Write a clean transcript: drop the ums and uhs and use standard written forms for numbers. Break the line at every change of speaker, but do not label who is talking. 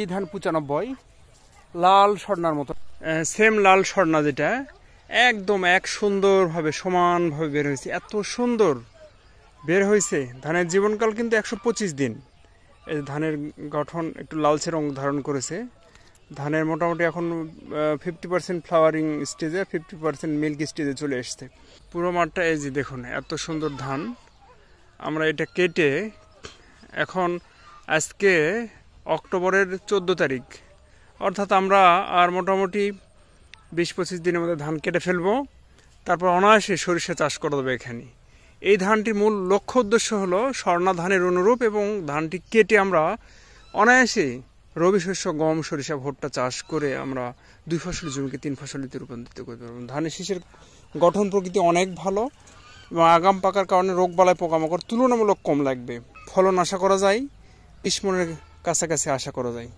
এই ধান 95 লাল স্বর্ণার মতো সেম লাল স্বর্ণা, যেটা একদম এক সুন্দরভাবে সমানভাবে বের হয়েছে। এত সুন্দর বের হয়েছে। ধানের জীবনকাল কিন্তু 125 দিন। এই ধানের গঠন একটু লালচে রং ধারণ করেছে। ধানের মোটামুটি এখন 50% ফ্লাওয়ারিং স্টেজে, 50% মিল্ক স্টেজে চলে এসছে। পুরো মাঠটা এই যে দেখুন, এত সুন্দর ধান। আমরা এটা কেটে এখন আজকে অক্টোবরের 14 তারিখ, অর্থাৎ আমরা আর মোটামুটি 20-25 দিনের মধ্যে ধান কেটে ফেলবো। তারপর অনায়াসে সরিষা চাষ করা যাবে এখানে। এই ধানটির মূল লক্ষ্য উদ্দেশ্য হলো স্বর্ণা ধানের অনুরূপ, এবং ধানটি কেটে আমরা অনায়াসে রবি শস্য গম, সরিষা, ভুট্টা চাষ করে আমরা 2 ফসলি জমিকে 3 ফসলিতে রূপান্তরিত করতে পারবো। ধানের শীষের গঠন প্রকৃতি অনেক ভালো, এবং আগাম পাকার কারণে রোগবালাই পোকামাকড় তুলনামূলক কম লাগবে। ফলন আশা করা যায় 20 মনের কাছাকাছি আশা করা যায়।